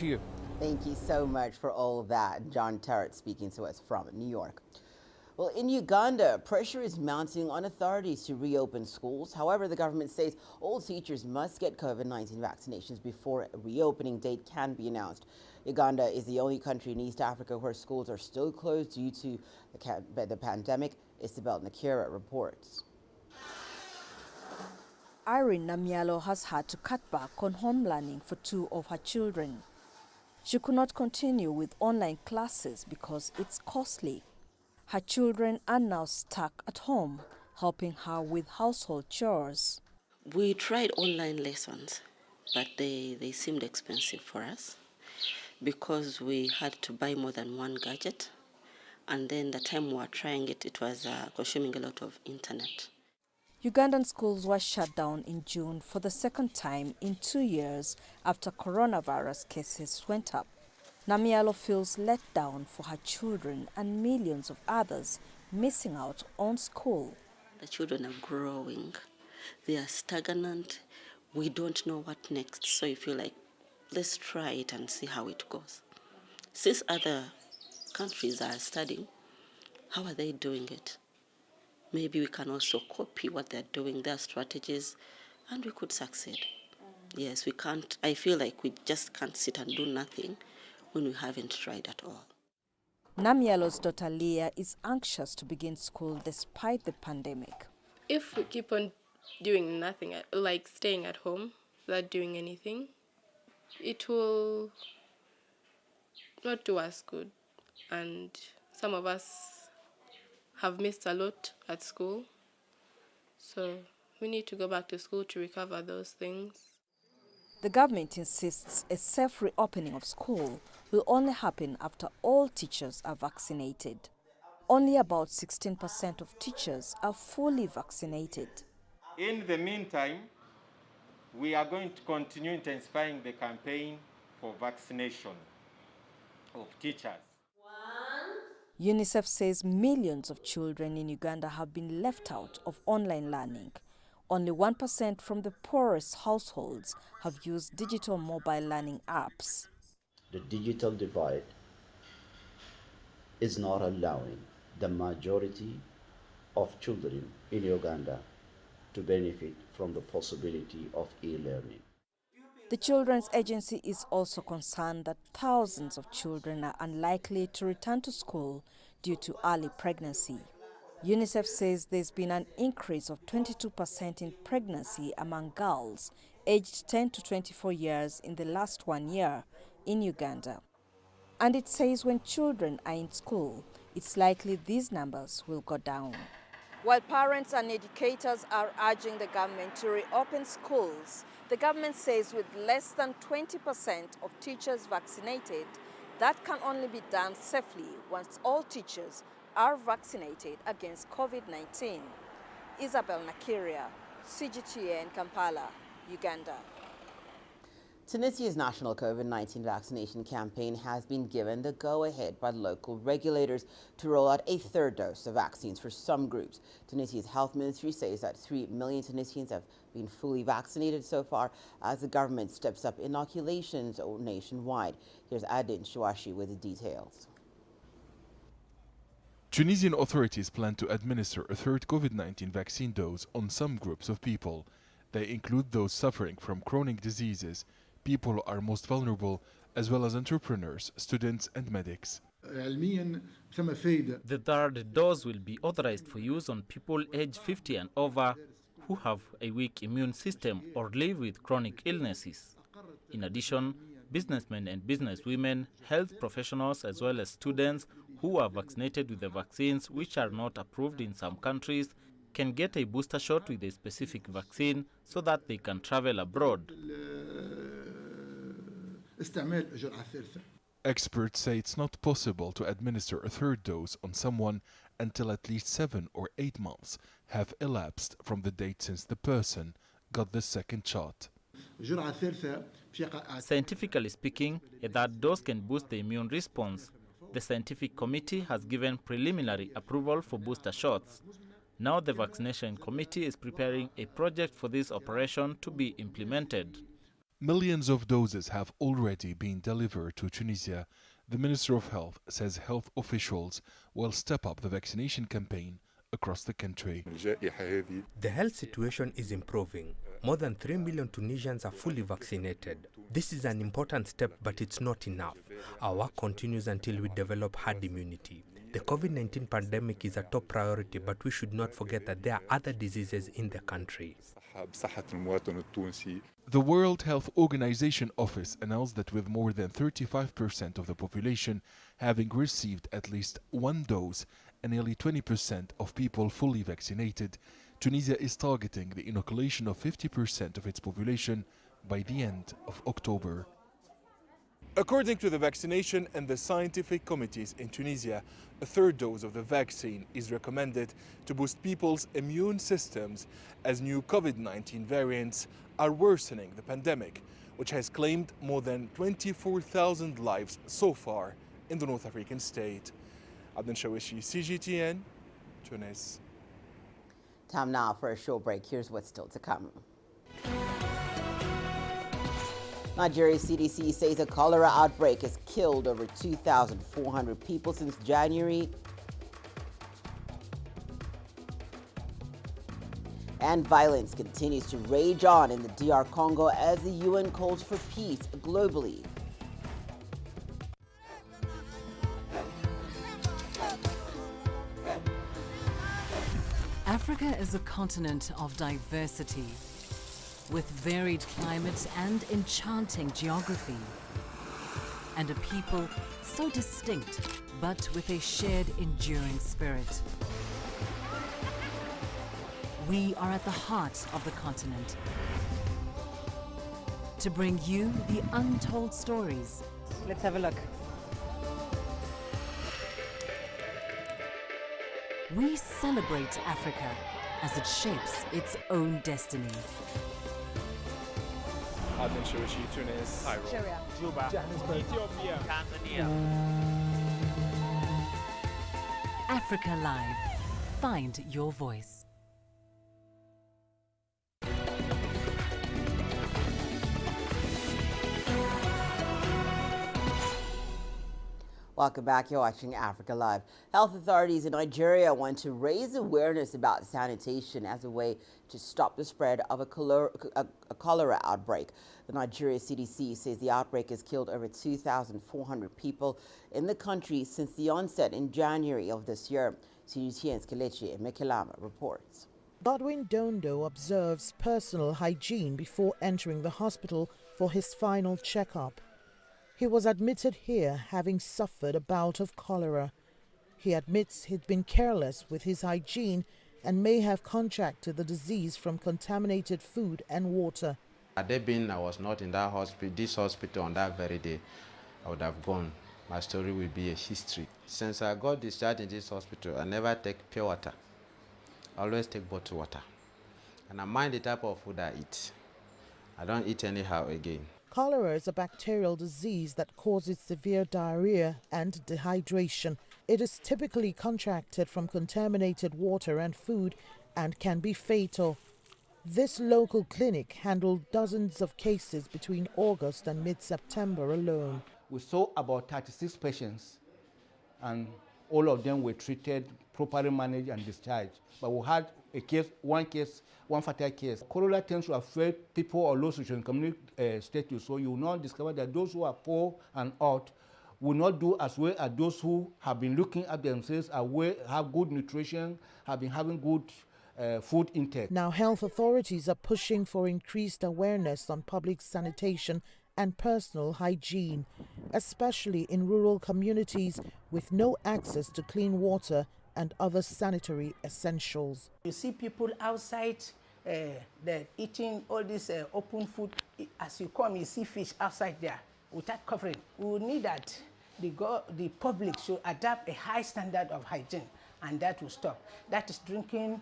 to you. Thank you so much for all of that. John Terrett speaking to us from New York. Well, in Uganda, pressure is mounting on authorities to reopen schools. However, the government says all teachers must get COVID-19 vaccinations before a reopening date can be announced. Uganda is the only country in East Africa where schools are still closed due to the pandemic. Isabel Nakira reports. Irene Namialo has had to cut back on home learning for 2 of her children. She could not continue with online classes because it's costly. Her children are now stuck at home, helping her with household chores. We tried online lessons, but they seemed expensive for us because we had to buy more than one gadget. And then the time we were trying it, it was consuming a lot of internet. Ugandan schools were shut down in June for the second time in 2 years after coronavirus cases went up. Namialo feels let down for her children and millions of others missing out on school. The children are growing. They are stagnant. We don't know what next. So you feel like, let's try it and see how it goes. Since other countries are studying, how are they doing it? Maybe we can also copy what they're doing, their strategies, and we could succeed. Yes, we can't. I feel like we just can't sit and do nothing when we haven't tried at all. Namialo's daughter Leah is anxious to begin school despite the pandemic. If we keep on doing nothing, like staying at home without doing anything, it will not do us good. And some of us have missed a lot at school. So we need to go back to school to recover those things. The government insists a safe reopening of school will only happen after all teachers are vaccinated. Only about 16% of teachers are fully vaccinated. In the meantime, we are going to continue intensifying the campaign for vaccination of teachers. UNICEF says millions of children in Uganda have been left out of online learning. Only 1% from the poorest households have used digital mobile learning apps. The digital divide is not allowing the majority of children in Uganda to benefit from the possibility of e-learning. The Children's Agency is also concerned that thousands of children are unlikely to return to school due to early pregnancy. UNICEF says there's been an increase of 22% in pregnancy among girls aged 10 to 24 years in the last 1 year in Uganda. And it says when children are in school, it's likely these numbers will go down. While parents and educators are urging the government to reopen schools, the government says with less than 20% of teachers vaccinated, that can only be done safely once all teachers are vaccinated against COVID-19. Isabel Nakira, CGTN, Kampala, Uganda. Tunisia's national COVID-19 vaccination campaign has been given the go-ahead by local regulators to roll out a third dose of vaccines for some groups. Tunisia's health ministry says that 3 million Tunisians have been fully vaccinated so far as the government steps up inoculations nationwide. Here's Adin Chouachi with the details. Tunisian authorities plan to administer a third COVID-19 vaccine dose on some groups of people. They include those suffering from chronic diseases, people who are most vulnerable, as well as entrepreneurs, students and medics. The third dose will be authorized for use on people aged 50 and over who have a weak immune system or live with chronic illnesses. In addition, businessmen and businesswomen, health professionals, as well as students who are vaccinated with the vaccines which are not approved in some countries can get a booster shot with a specific vaccine so that they can travel abroad. Experts say it's not possible to administer a third dose on someone until at least 7 or 8 months have elapsed from the date since the person got the second shot. Scientifically speaking, a third dose can boost the immune response. The scientific committee has given preliminary approval for booster shots. Now the vaccination committee is preparing a project for this operation to be implemented. Millions of doses have already been delivered to Tunisia. The Minister of Health says health officials will step up the vaccination campaign across the country. The health situation is improving. More than 3 million Tunisians are fully vaccinated. This is an important step, but it's not enough. Our work continues until we develop herd immunity. The COVID-19 pandemic is a top priority, but we should not forget that there are other diseases in the country. The World Health Organization office announced that with more than 35% of the population having received at least one dose and nearly 20% of people fully vaccinated, Tunisia is targeting the inoculation of 50% of its population by the end of October. According to the vaccination and the scientific committees in Tunisia, a third dose of the vaccine is recommended to boost people's immune systems as new COVID-19 variants are worsening the pandemic, which has claimed more than 24,000 lives so far in the North African state. Abdel Shawishi, CGTN, Tunis. Time now for a short break. Here's what's still to come. Nigeria's CDC says a cholera outbreak has killed over 2,400 people since January. And violence continues to rage on in the DR Congo as the UN calls for peace globally. Africa is a continent of diversity, with varied climates and enchanting geography, and a people so distinct, but with a shared enduring spirit. We are at the heart of the continent to bring you the untold stories. Let's have a look. We celebrate Africa as it shapes its own destiny. Abdel Shawishi, Tunis, Cairo, Juba, Ethiopia, Tanzania. Africa Live. Find your voice. Welcome back. You're watching Africa Live. Health authorities in Nigeria want to raise awareness about sanitation as a way to stop the spread of a cholera outbreak. The Nigeria CDC says the outbreak has killed over 2,400 people in the country since the onset in January of this year. CGTN's Kelechi Mekelama reports. Godwin Dondo observes personal hygiene before entering the hospital for his final checkup. He was admitted here having suffered a bout of cholera. He admits he'd been careless with his hygiene and may have contracted the disease from contaminated food and water. Had there been I was not in that hospital, this hospital on that very day, I would have gone. My story will be a history. Since I got discharged in this hospital, I never take pure water. I always take bottled water. And I mind the type of food I eat. I don't eat anyhow again. Cholera is a bacterial disease that causes severe diarrhea and dehydration. It is typically contracted from contaminated water and food and can be fatal. This local clinic handled dozens of cases between August and mid-September alone. We saw about 36 patients, and all of them were treated, properly managed and discharged. But we had one fatal case. Cholera tends to affect people or low socio-economic status, so you will not discover that those who are poor and out will not do as well as those who have been looking at themselves, have good nutrition, have been having good food intake. Now health authorities are pushing for increased awareness on public sanitation and personal hygiene, especially in rural communities with no access to clean water and other sanitary essentials. You see people outside, they're eating all this open food. As you come, you see fish outside there without covering. We need that the public should adapt a high standard of hygiene, and that will stop. That is drinking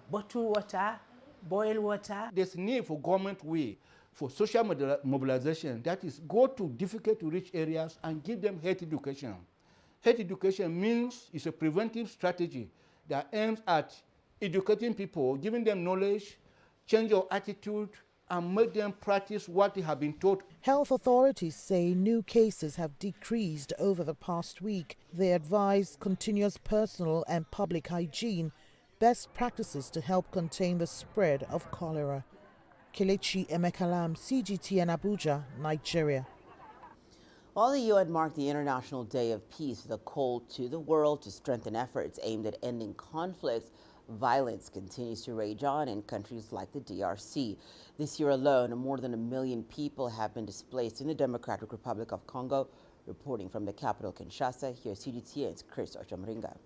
bottled water, boiled water. There's need for government way for social mobilization, that is go to difficult to reach areas and give them health education. Health education means it's a preventive strategy that aims at educating people, giving them knowledge, change your attitude, and make them practice what they have been taught. Health authorities say new cases have decreased over the past week. They advise continuous personal and public hygiene, best practices to help contain the spread of cholera. Kelechi Emekalam, CGTN Abuja, Nigeria. While the UN marked the International Day of Peace with a call to the world to strengthen efforts aimed at ending conflicts, violence continues to rage on in countries like the DRC. This year alone, more than 1 million people have been displaced in the Democratic Republic of Congo. Reporting from the capital, Kinshasa, here's CGTN's Chris Ochamringa.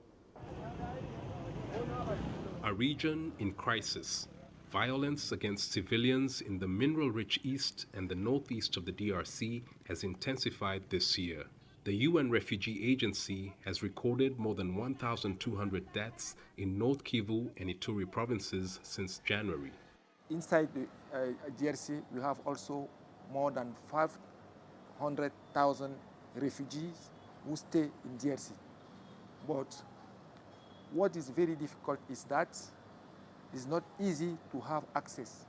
A region in crisis. Violence against civilians in the mineral-rich east and the northeast of the DRC has intensified this year. The UN Refugee Agency has recorded more than 1,200 deaths in North Kivu and Ituri provinces since January. Inside the DRC, we have also more than 500,000 refugees who stay in DRC. But what is very difficult is that it's not easy to have access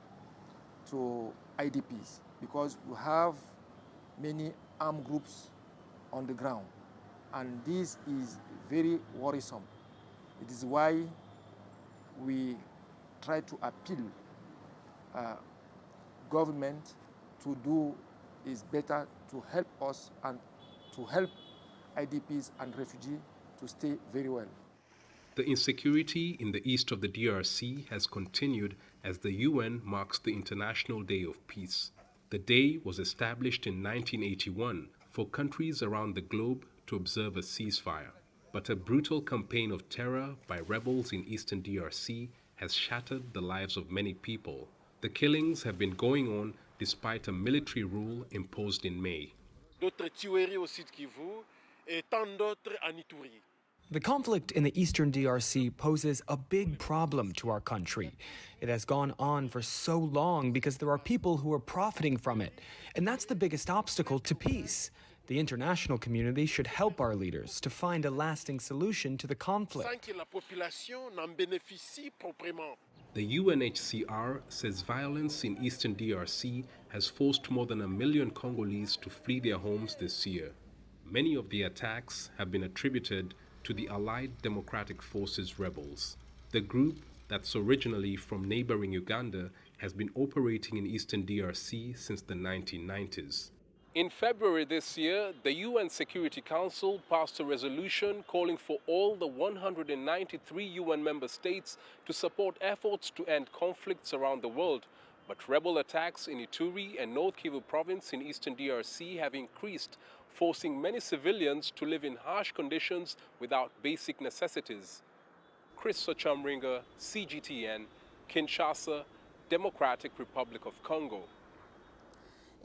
to IDPs because you have many armed groups on the ground, and this is very worrisome. It is why we try to appeal government to do is better to help us and to help IDPs and refugees to stay very well. The insecurity in the east of the DRC has continued as the UN marks the International Day of Peace. The day was established in 1981 for countries around the globe to observe a ceasefire. But a brutal campaign of terror by rebels in eastern DRC has shattered the lives of many people. The killings have been going on despite a military rule imposed in May. The conflict in the eastern DRC poses a big problem to our country. It has gone on for so long because there are people who are profiting from it. And that's the biggest obstacle to peace. The international community should help our leaders to find a lasting solution to the conflict. The UNHCR says violence in eastern DRC has forced more than 1 million Congolese to flee their homes this year. Many of the attacks have been attributed to the Allied Democratic Forces rebels. The group, that's originally from neighboring Uganda, has been operating in eastern DRC since the 1990s. In February this year, the UN Security Council passed a resolution calling for all the 193 UN member states to support efforts to end conflicts around the world. But rebel attacks in Ituri and North Kivu province in eastern DRC have increased, forcing many civilians to live in harsh conditions without basic necessities. Chris Ochamringa, CGTN, Kinshasa, Democratic Republic of Congo.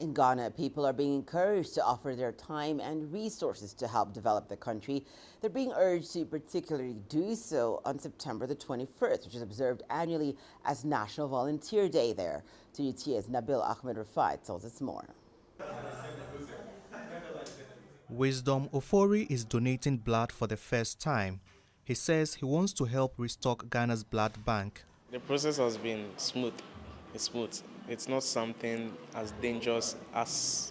In Ghana, people are being encouraged to offer their time and resources to help develop the country. They're being urged to particularly do so on September the 21st, which is observed annually as National Volunteer Day there. CGTN's Nabil Ahmed Rafai tells us more. Wisdom Ofori is donating blood for the first time. He says he wants to help restock Ghana's blood bank. The process has been smooth. It's smooth. It's not something as dangerous as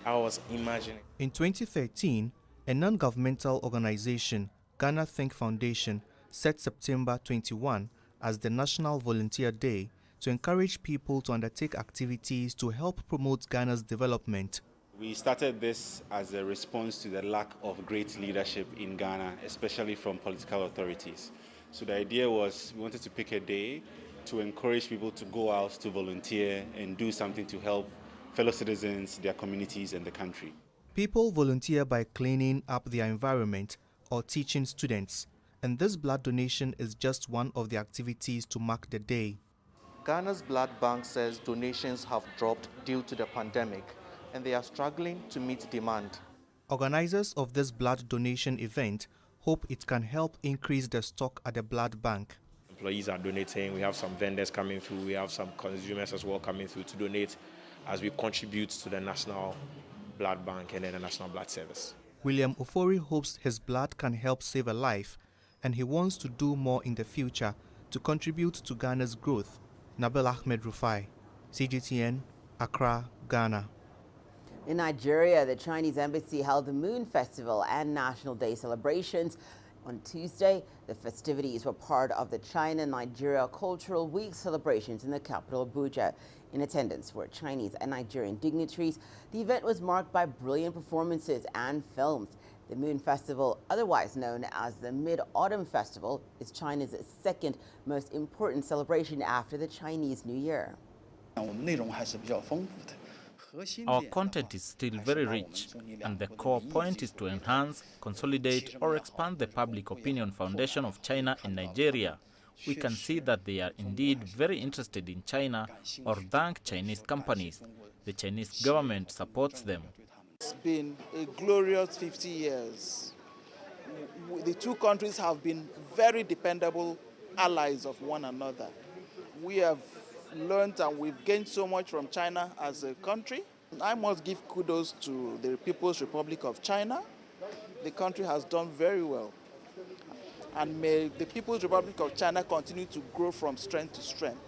I was imagining. In 2013, a non-governmental organization, Ghana Think Foundation, set September 21 as the National Volunteer Day to encourage people to undertake activities to help promote Ghana's development. We started this as a response to the lack of great leadership in Ghana, especially from political authorities. So the idea was we wanted to pick a day to encourage people to go out to volunteer and do something to help fellow citizens, their communities, and the country. People volunteer by cleaning up their environment or teaching students, and this blood donation is just one of the activities to mark the day. Ghana's blood bank says donations have dropped due to the pandemic, and they are struggling to meet demand. Organizers of this blood donation event hope it can help increase the stock at the blood bank. Employees are donating, we have some vendors coming through, we have some consumers as well coming through to donate as we contribute to the National Blood Bank and then the National Blood Service. William Ofori hopes his blood can help save a life, and he wants to do more in the future to contribute to Ghana's growth. Nabil Ahmed Rufai, CGTN, Accra, Ghana. In Nigeria, the Chinese embassy held the Moon Festival and National Day celebrations. On Tuesday, the festivities were part of the China-Nigeria Cultural Week celebrations in the capital, Abuja. In attendance were Chinese and Nigerian dignitaries. The event was marked by brilliant performances and films. The Moon Festival, otherwise known as the Mid-Autumn Festival, is China's second most important celebration after the Chinese New Year. Our content is still very rich, and the core point is to enhance, consolidate, or expand the public opinion foundation of China and Nigeria. We can see that they are indeed very interested in China or thank Chinese companies. The Chinese government supports them. It's been a glorious 50 years. The two countries have been very dependable allies of one another. We have learned and we've gained so much from China as a country. I must give kudos to the People's Republic of China. The country has done very well. And may the People's Republic of China continue to grow from strength to strength.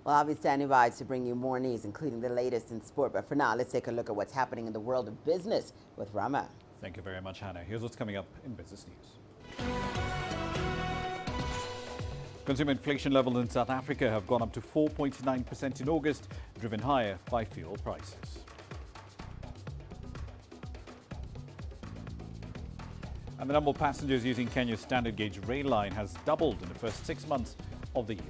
Well, I'll be standing by to bring you more news, including the latest in sport. But for now, let's take a look at what's happening in the world of business with Rama. Thank you very much, Hannah. Here's what's coming up in business news. Consumer inflation levels in South Africa have gone up to 4.9% in August, driven higher by fuel prices. And the number of passengers using Kenya's standard gauge rail line has doubled in the first 6 months of the year.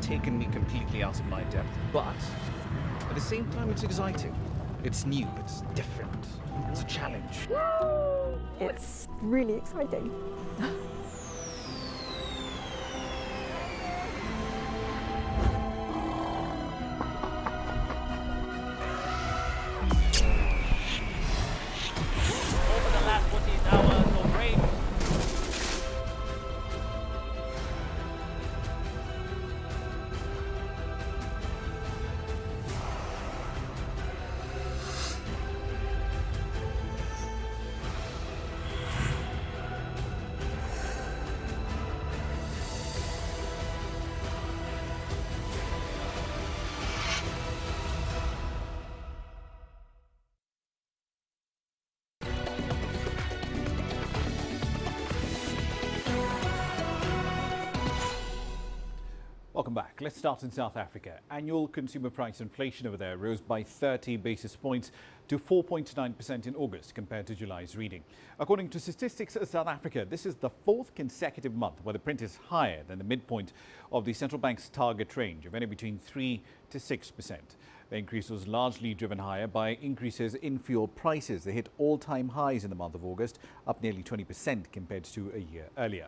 Taken me completely out of my depth, but at the same time it's exciting. It's new, it's different, it's a challenge. It's really exciting. Over the last 14 hours of rain. Welcome back. Let's start in South Africa. Annual consumer price inflation over there rose by 30 basis points to 4.9% in August compared to July's reading. According to Statistics South Africa, this is the fourth consecutive month where the print is higher than the midpoint of the central bank's target range of anywhere between 3 to 6%. The increase was largely driven higher by increases in fuel prices. They hit all-time highs in the month of August, up nearly 20% compared to a year earlier.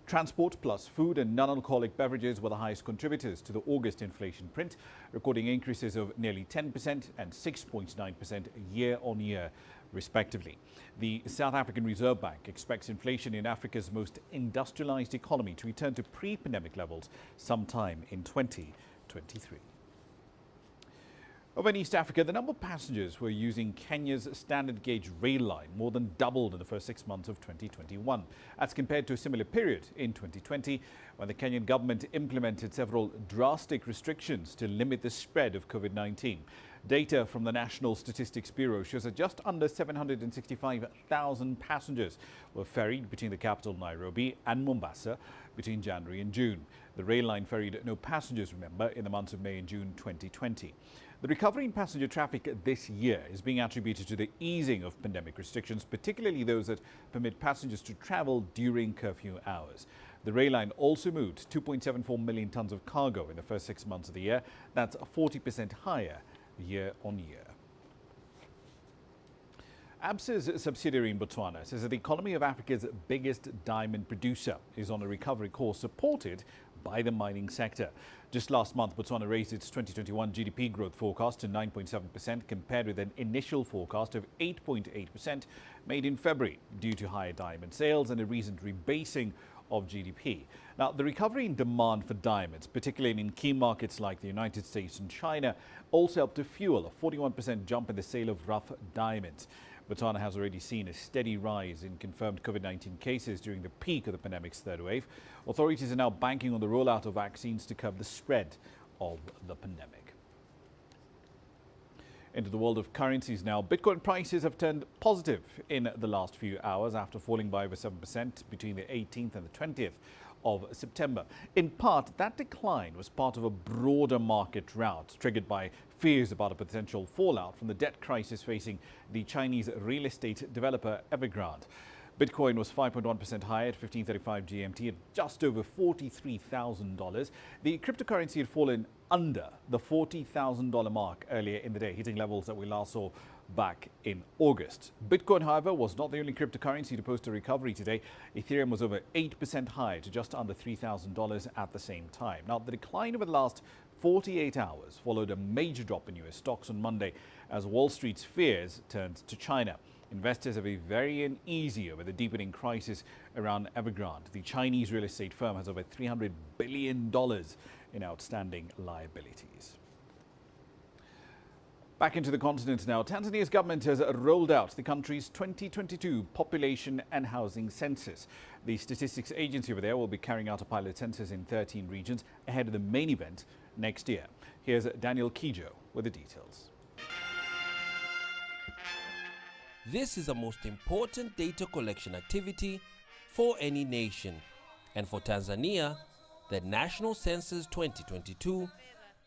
Transport plus food and non-alcoholic beverages were the highest contributors to the August inflation print, recording increases of nearly 10% and 6.9% year-on-year, respectively. The South African Reserve Bank expects inflation in Africa's most industrialized economy to return to pre-pandemic levels sometime in 2023. Over in East Africa, the number of passengers who are using Kenya's standard gauge rail line more than doubled in the first 6 months of 2021, as compared to a similar period in 2020, when the Kenyan government implemented several drastic restrictions to limit the spread of COVID-19. Data from the National Statistics Bureau shows that just under 765,000 passengers were ferried between the capital Nairobi and Mombasa between January and June. The rail line ferried no passengers, remember, in the months of May and June 2020. The recovery in passenger traffic this year is being attributed to the easing of pandemic restrictions, particularly those that permit passengers to travel during curfew hours. The rail line also moved 2.74 million tons of cargo in the first 6 months of the year. That's 40% higher year on year. ABSA's subsidiary in Botswana says that the economy of Africa's biggest diamond producer is on a recovery course supported by the mining sector. Just last month, Botswana raised its 2021 GDP growth forecast to 9.7% compared with an initial forecast of 8.8% made in February due to higher diamond sales and a recent rebasing of GDP. Now, the recovery in demand for diamonds, particularly in key markets like the United States and China, also helped to fuel a 41% jump in the sale of rough diamonds. Botswana has already seen a steady rise in confirmed COVID-19 cases during the peak of the pandemic's third wave. Authorities are now banking on the rollout of vaccines to curb the spread of the pandemic. Into the world of currencies now. Bitcoin prices have turned positive in the last few hours after falling by over 7% between the 18th and the 20th of September. In part, that decline was part of a broader market rout triggered by fears about a potential fallout from the debt crisis facing the Chinese real estate developer Evergrande. Bitcoin was 5.1% higher at 15:35 GMT at just over $43,000. The cryptocurrency had fallen under the $40,000 mark earlier in the day, hitting levels that we last saw back in August. Bitcoin, however, was not the only cryptocurrency to post a recovery today. Ethereum was over 8% higher to just under $3,000 at the same time. Now, the decline over the last 48 hours followed a major drop in US stocks on Monday as Wall Street's fears turned to China. Investors have a very uneasy over the deepening crisis around Evergrande. The Chinese real estate firm has over $300 billion in outstanding liabilities. Back into the continent now. Tanzania's government has rolled out the country's 2022 population and housing census. The statistics agency over there will be carrying out a pilot census in 13 regions ahead of the main event next year. Here's Daniel Kijo with the details. This is the most important data collection activity for any nation. And for Tanzania, the National Census 2022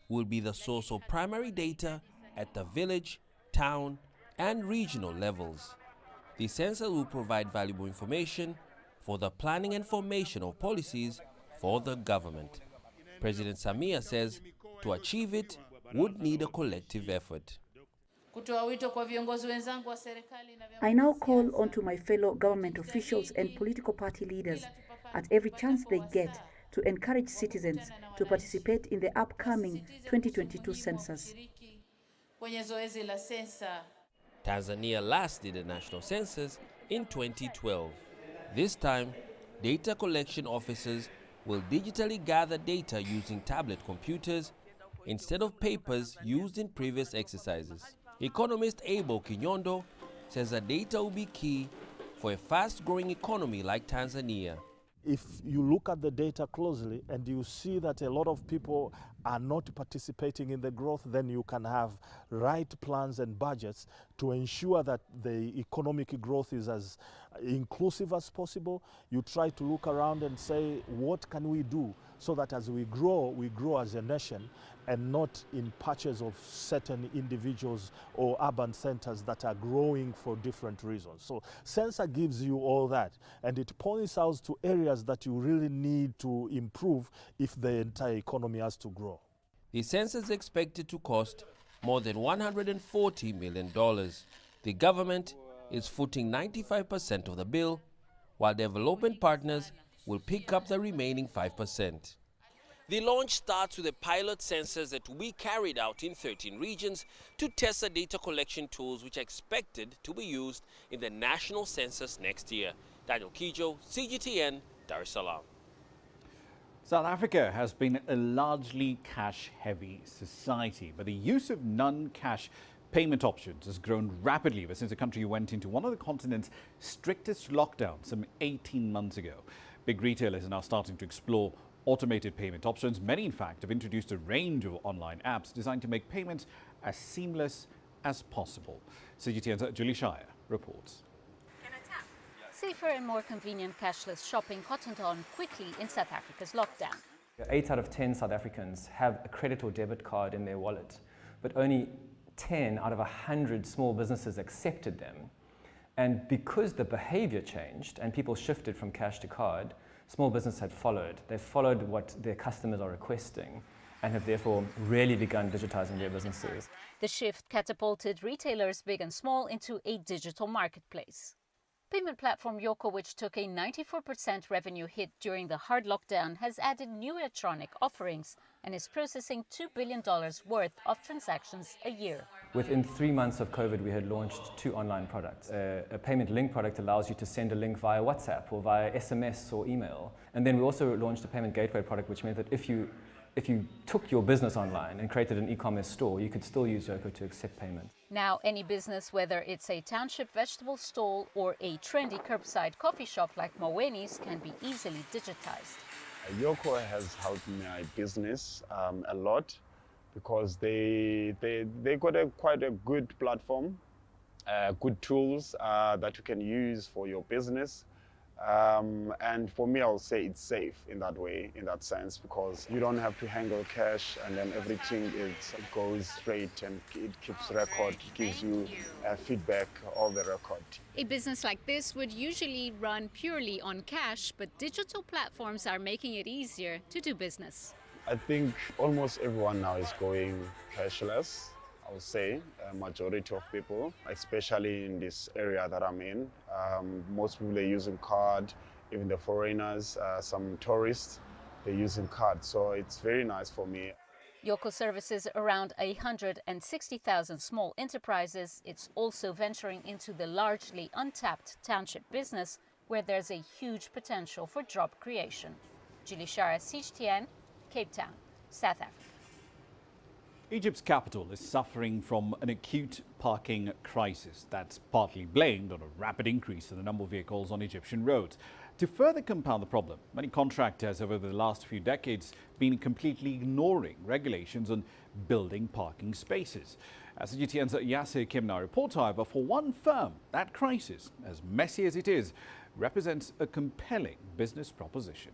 will be the source of primary data at the village, town, and regional levels. The census will provide valuable information for the planning and formation of policies for the government. President Samia says to achieve it would need a collective effort. I now call on to my fellow government officials and political party leaders at every chance they get to encourage citizens to participate in the upcoming 2022 census. Tanzania last did a national census in 2012. This time, data collection officers will digitally gather data using tablet computers instead of papers used in previous exercises. Economist Abel Kinyondo says that data will be key for a fast-growing economy like Tanzania. If you look at the data closely and you see that a lot of people are not participating in the growth, then you can have right plans and budgets to ensure that the economic growth is as inclusive as possible. You try to look around and say, what can we do so that as we grow as a nation and not in patches of certain individuals or urban centers that are growing for different reasons. So Census gives you all that, and it points out to areas that you really need to improve if the entire economy has to grow. The census is expected to cost more than $140 million. The government is footing 95% of the bill, while development partners will pick up the remaining 5%. The launch starts with a pilot census that will be carried out in 13 regions to test the data collection tools which are expected to be used in the national census next year. Daniel Kijo, CGTN, Dar es Salaam. South Africa has been a largely cash-heavy society, but the use of non-cash payment options has grown rapidly ever since the country went into one of the continent's strictest lockdowns some 18 months ago. Big retailers are now starting to explore automated payment options. Many, in fact, have introduced a range of online apps designed to make payments as seamless as possible. CGTN's Julie Shire reports. Safer and more convenient cashless shopping cottoned on quickly in South Africa's lockdown. 8 out of 10 South Africans have a credit or debit card in their wallet, but only 10 out of 100 small businesses accepted them. And because the behavior changed and people shifted from cash to card, small businesses had followed. They followed what their customers are requesting and have therefore really begun digitizing their businesses. The shift catapulted retailers big and small into a digital marketplace. Payment platform Yoko, which took a 94% revenue hit during the hard lockdown, has added new electronic offerings and is processing $2 billion worth of transactions a year. Within 3 months of COVID, we had launched 2 online products. A payment link product allows you to send a link via WhatsApp or via SMS or email. And then we also launched a payment gateway product, which meant that if you took your business online and created an e-commerce store, you could still use Yoko to accept payments. Now, any business, whether it's a township vegetable stall or a trendy curbside coffee shop like Maweni's, can be easily digitized. Yoko has helped my business a lot because they got quite a good platform, good tools that you can use for your business. And for me, I'll say it's safe in that way, in that sense, because you don't have to handle cash and then everything goes straight and it keeps record, it gives you feedback, all the record. A business like this would usually run purely on cash, but digital platforms are making it easier to do business. I think almost everyone now is going cashless. I would say a majority of people, especially in this area that I'm in. Most people are using card, even the foreigners, some tourists, they're using card. So it's very nice for me. Yoko services around 160,000 small enterprises. It's also venturing into the largely untapped township business, where there's a huge potential for job creation. Julie Shara, CGTN, Cape Town, South Africa. Egypt's capital is suffering from an acute parking crisis that's partly blamed on a rapid increase in the number of vehicles on Egyptian roads. To further compound the problem, many contractors over the last few decades been completely ignoring regulations on building parking spaces. As CGTN's Yasser Kimna reports, however, for one firm, that crisis, as messy as it is, represents a compelling business proposition.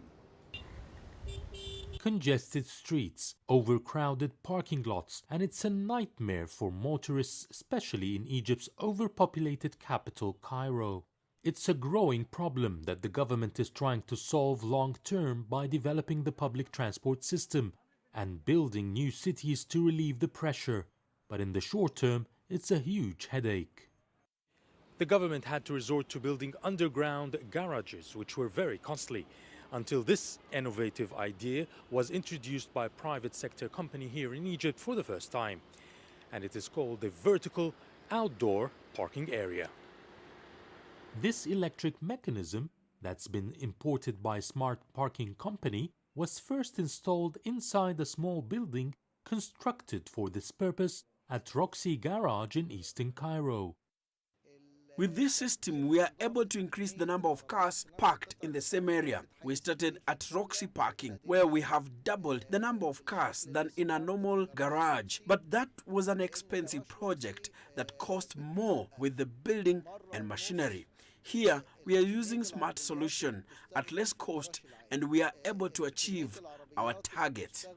Congested streets, overcrowded parking lots, and it's a nightmare for motorists, especially in Egypt's overpopulated capital, Cairo. It's a growing problem that the government is trying to solve long-term by developing the public transport system and building new cities to relieve the pressure. But in the short term, it's a huge headache. The government had to resort to building underground garages, which were very costly, until this innovative idea was introduced by a private sector company here in Egypt for the first time. And it is called the vertical outdoor parking area. This electric mechanism, that's been imported by a smart parking company, was first installed inside a small building constructed for this purpose at Roxy Garage in eastern Cairo. With this system, we are able to increase the number of cars parked in the same area. We started at Roxy Parking, where we have doubled the number of cars than in a normal garage. But that was an expensive project that cost more with the building and machinery. Here, we are using smart solution at less cost, and we are able to achieve our target.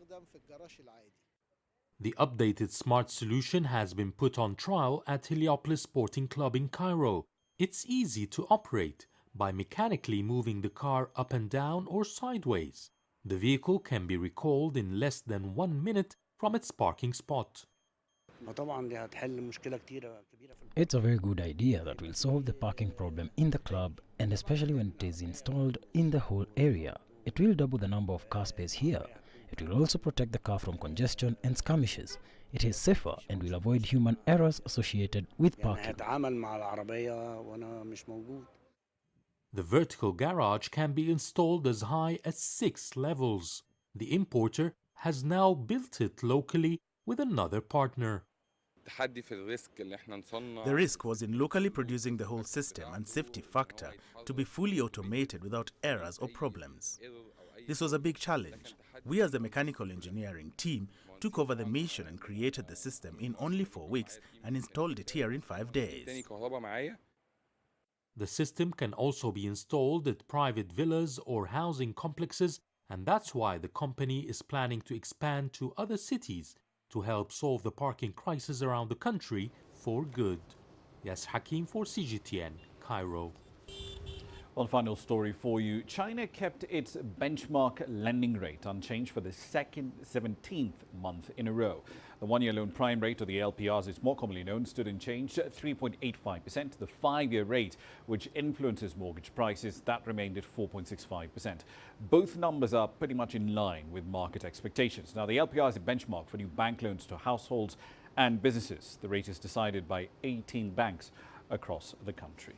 The updated smart solution has been put on trial at Heliopolis Sporting Club in Cairo. It's easy to operate by mechanically moving the car up and down or sideways. The vehicle can be recalled in less than 1 minute from its parking spot. It's a very good idea that will solve the parking problem in the club, and especially when it is installed in the whole area. It will double the number of car space here. It will also protect the car from congestion and skirmishes. It is safer and will avoid human errors associated with parking. The vertical garage can be installed as high as 6 levels. The importer has now built it locally with another partner. The risk was in locally producing the whole system and safety factor to be fully automated without errors or problems. This was a big challenge. We as the mechanical engineering team took over the mission and created the system in only 4 weeks and installed it here in 5 days. The system can also be installed at private villas or housing complexes, and that's why the company is planning to expand to other cities to help solve the parking crisis around the country for good. Yes, Hakim for CGTN, Cairo. One final story for you. China kept its benchmark lending rate unchanged for the 17th month in a row. The one-year loan prime rate, or the LPR as it's more commonly known, stood unchanged at 3.85%. The five-year rate, which influences mortgage prices, that remained at 4.65%. Both numbers are pretty much in line with market expectations. Now, the LPR is a benchmark for new bank loans to households and businesses. The rate is decided by 18 banks across the country.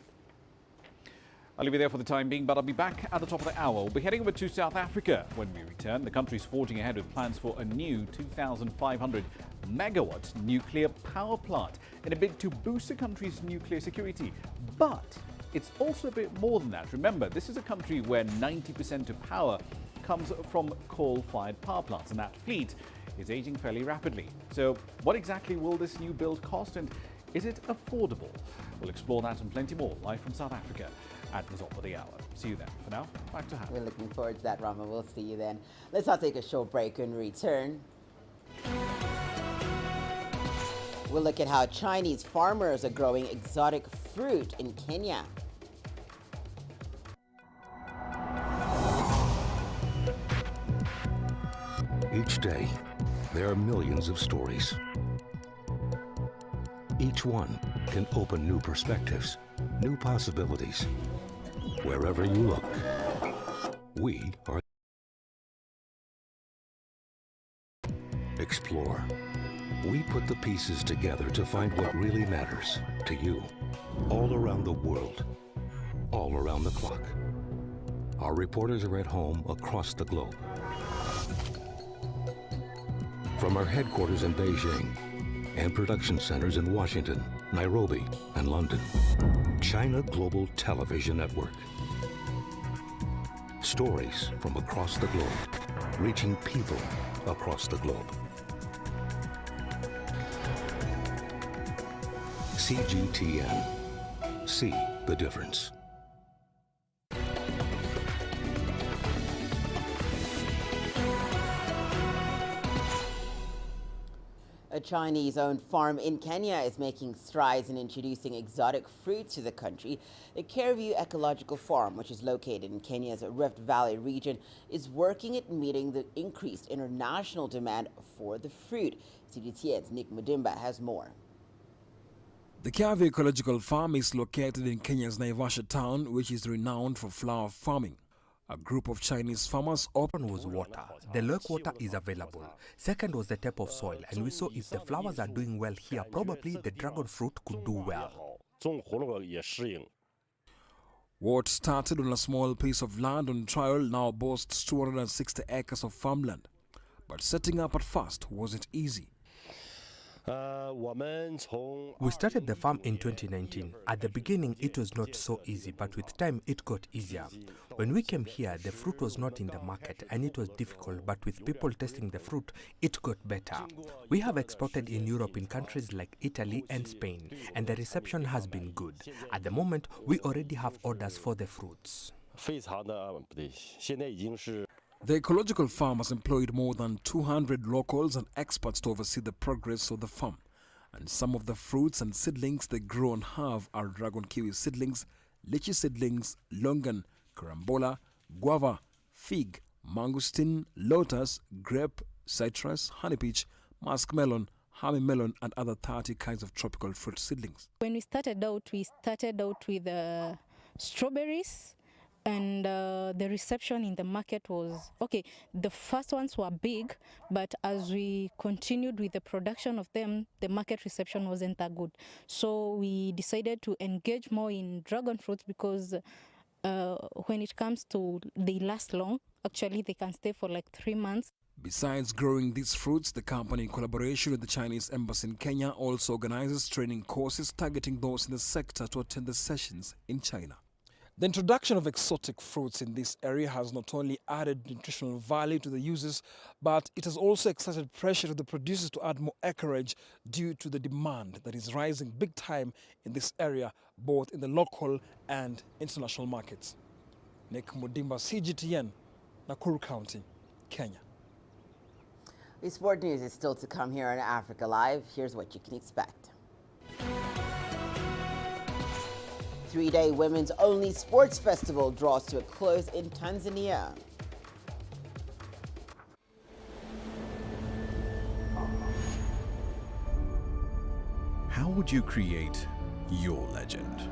I'll leave you there for the time being, but I'll be back at the top of the hour. We'll be heading over to South Africa when we return. The country's forging ahead with plans for a new 2,500 megawatt nuclear power plant in a bid to boost the country's nuclear security. But it's also a bit more than that. Remember, this is a country where 90% of power comes from coal-fired power plants, and that fleet is aging fairly rapidly. So what exactly will this new build cost, and is it affordable? We'll explore that and plenty more live from South Africa at the top of the hour. See you then. For now, back to Hannah. We're looking forward to that, Rama. We'll see you then. Let's now take a short break and return. We'll look at how Chinese farmers are growing exotic fruit in Kenya. Each day, there are millions of stories. Each one can open new perspectives, new possibilities. Wherever you look, we are. Explore. We put the pieces together to find what really matters to you, all around the world, all around the clock. Our reporters are at home across the globe. From our headquarters in Beijing and production centers in Washington, Nairobi, and London, China Global Television Network. Stories from across the globe, reaching people across the globe. CGTN. See the difference. A Chinese-owned farm in Kenya is making strides in introducing exotic fruits to the country. The Cairo Ecological Farm, which is located in Kenya's Rift Valley region, is working at meeting the increased international demand for the fruit. CGTN's Nick Mudimba has more. The Cairo Ecological Farm is located in Kenya's Naivasha town, which is renowned for flower farming. A group of Chinese farmers opened was water. The lake water is available. Second was the type of soil, and we saw if the flowers are doing well here, probably the dragon fruit could do well. What started on a small piece of land on trial now boasts 260 acres of farmland. But setting up at first wasn't easy. We started the farm in 2019. At the beginning, it was not so easy, but with time, it got easier. When we came here, the fruit was not in the market and it was difficult, but with people testing the fruit, it got better. We have exported in Europe in countries like Italy and Spain, and the reception has been good. At the moment, we already have orders for the fruits. The ecological farm has employed more than 200 locals and experts to oversee the progress of the farm. And some of the fruits and seedlings they grow and have are dragon kiwi seedlings, lychee seedlings, longan, carambola, guava, fig, mangosteen, lotus, grape, citrus, honey peach, muskmelon, honey melon, and other 30 kinds of tropical fruit seedlings. When we started out with strawberries. And the reception in the market was okay. The first ones were big, but as we continued with the production of them, the market reception wasn't that good. So we decided to engage more in dragon fruits because when it comes to, they last long. Actually, they can stay for like 3 months. Besides growing these fruits, the company, in collaboration with the Chinese Embassy in Kenya, also organizes training courses targeting those in the sector to attend the sessions in China. The introduction of exotic fruits in this area has not only added nutritional value to the users, but it has also exerted pressure to the producers to add more acreage due to the demand that is rising big time in this area, both in the local and international markets. Nick Mudimba, CGTN, Nakuru County, Kenya. The sport news is still to come here on Africa Live. Here's what you can expect. three-day women's-only sports festival draws to a close in Tanzania. How would you create your legend?